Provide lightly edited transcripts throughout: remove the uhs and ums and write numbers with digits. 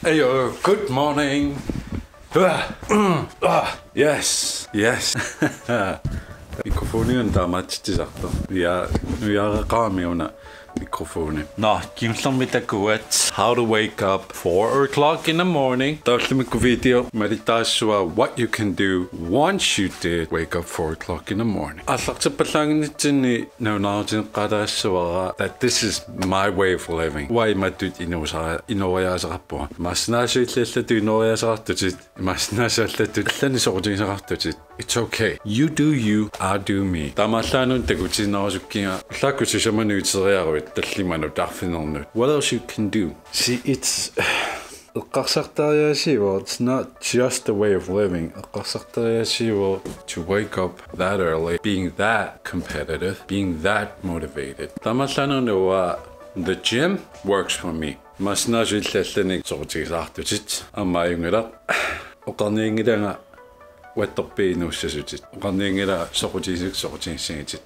Ayo, good morning. Yes, yes. Mikrofonen der matchisarto. Nu jag qamiuna mikrofoni. No, kimslamita kuat. How to wake up 4 o'clock in the morning. Tawlimiku video meditasua what you can do once you did wake up 4 o'clock in the morning. Allaqtipallangnitsinni naunaatin qadaassuara that this is my way of living. Wai matut inuayaasaqappu. Masnaasiillallatu inuayaasaqartutit. Masnaasiallatu allanisoqutinsaqartutit. It's okay. You do you, I do me. Tamallaanun takutinnaarusukkinga ullaakutisamanuiteriaruit tallimanu tarfinernu. What else you can do? See, it's it's not just a way of living. To wake up that early, being that competitive, being that motivated. Tamallaanunu the gym works for me. Masnaasiillallani soqutigisartutit ammaayungila oqarniingilanga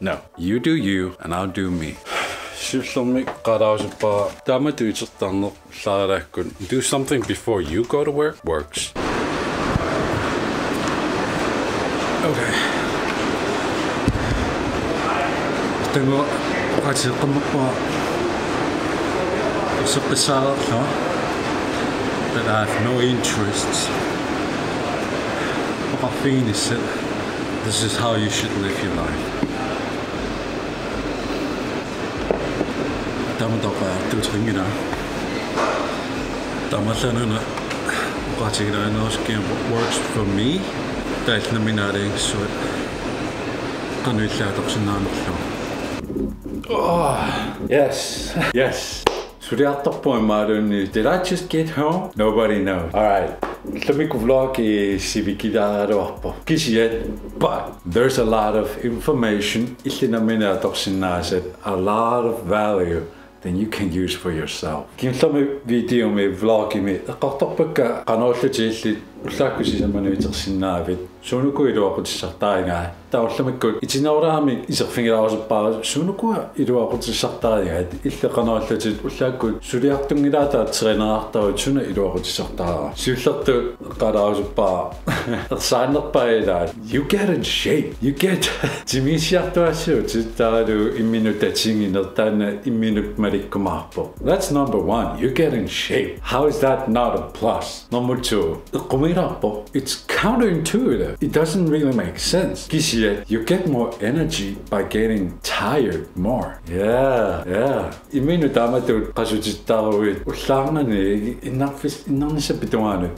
No, you do you and I'll do me. Do something before you go to work works. Okay. But I have no interests. This is how you should live your life. What works for me? Oh, yes, yes. Did I just get home? Nobody knows. All right. But there's a lot of information, a lot of value then you can use for yourself. Video me vlog me Taullamikkut itinauraami iserfingilaarusuppaara sunukua iluaqutissartaarigat иллеqanaallatit ullaakut suliartungilaata trainerartarut suna iluaqutissartaara siullertu qalaarusuppaa ersaanerpailaat you get in shape, you get timisiartuassiut taalu imminutatinginertaana imminut malikkumaarpo. That's number 1. You get in shape. How is that not a plus? Number 2. Qumirarpo. It's counterintuitive. It doesn't really make sense. You get more energy by getting tired more. Yeah.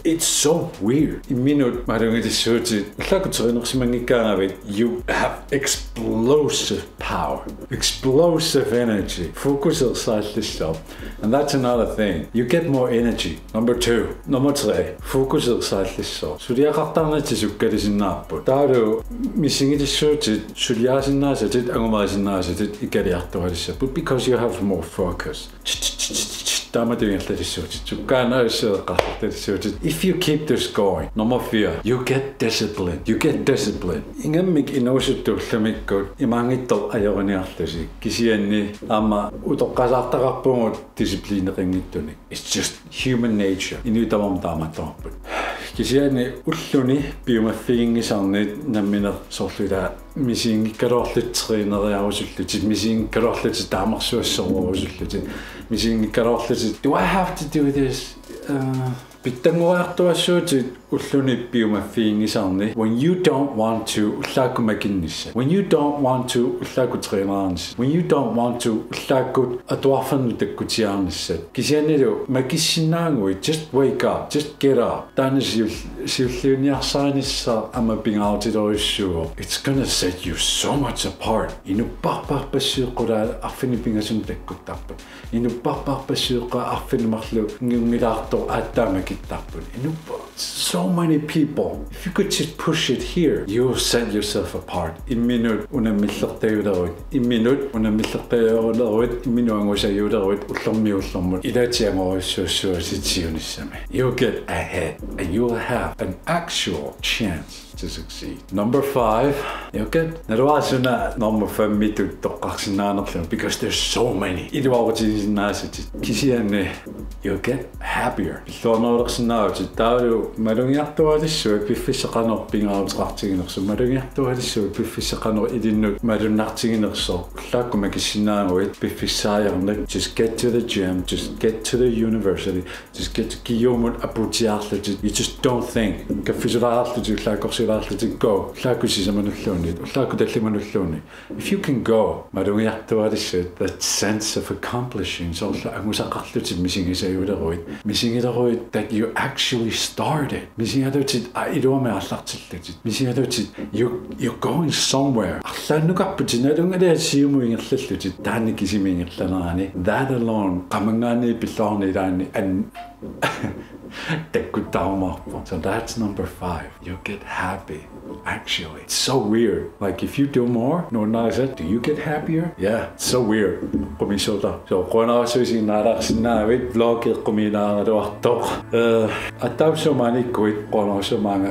It's so weird. You have explosive power, explosive energy. And that's another thing. You get more energy. Number 2. Number 3. Focus. But because you have more focus. If you keep this going, number 4, you get discipline. You get discipline. It's just human nature. Kisiani ulluni biomaffiingisarni nammina sorluda misiingikkaruarlutrineriarusullutit misiingikkaruarlutit taamarsuassorluusullutit misiingikkaruarlutit do I have to do this? Pittanguartuassuutit ulluni biomaffiingisarni when you don't want to ullaakumakinnissa, when you don't want to ullaakutrinaarnissa, when you don't want to ullaakut atuarfannuttakkutiarnissa kisianilu makissinaangui just wake up, just get up. Siulliuniarsaanissa ama pingautilorissuo. It's gonna set you so much apart. Inupparparpassiuqula arfinipingasum takkuttarpa. Inupparparpassiuqa arfinimarlu ngiungilaartor aattaamaki vlogitapun. So many people. If you could just push it here, you'll set yourself apart. In minute una millaqtayuleruit. In minute una millaqtayuleruit. In minute angusayuleruit. Ullommiullommun. Ilaatiangorissuussuusitiunissami. You'll get ahead and you'll have an actual chance to succeed. Number 5, you'll get naruasuna number 5 mitu toqqarsinaanerlun because there's so many. Iluarutisinaasati kisianne you'll get happier. Illuanerlersinaaruti taalu malungiartualissu piffissaqanorpingaarutiqartiginersu malungiartualissu piffissaqanor ilinnut malunnartiginerso llaakku makissinaaruit piffissaajarnek just get to the gym, just get to the university, just get to kiyumut aputiarlutit. You just don't think. Kaffisulaarlutit llaakorsi go. If you can go, that sense of accomplishing, that you actually started. You're going somewhere. That alone, so that's number 5. You'll get happy. Actually, it's so weird. Like if you do more, no one knows it. Do you get happier? Yeah, it's so weird. So when I was using vlog, I so many quit. So many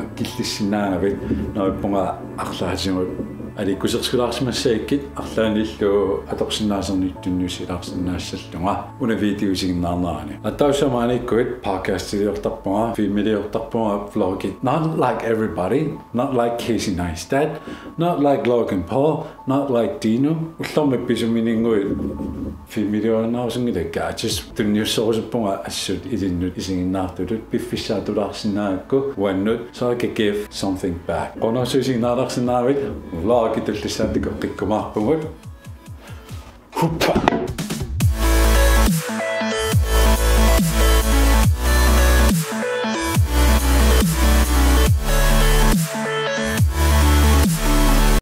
Ali kuserskulaarsimassaikit arlaanillu atorsinnaasernittunnusilaarsinnaassallunga una videosiginnaarnaani attaussamaaniikkuit podcastiliortarpunga filmiliortarpunga vlogit not like everybody, not like Casey Neistat, not like Logan Paul, not like Dino ullormappisumininnguit filmiliornaarusungilakka just tunniussorisapunga assut ilinnut isinginnaartulut piffissaatulaarsinnaakku uannut so I could give something back qonorsuusiginnaarlarsinnaavit vlog. Kita lihat di kopi kemah pun.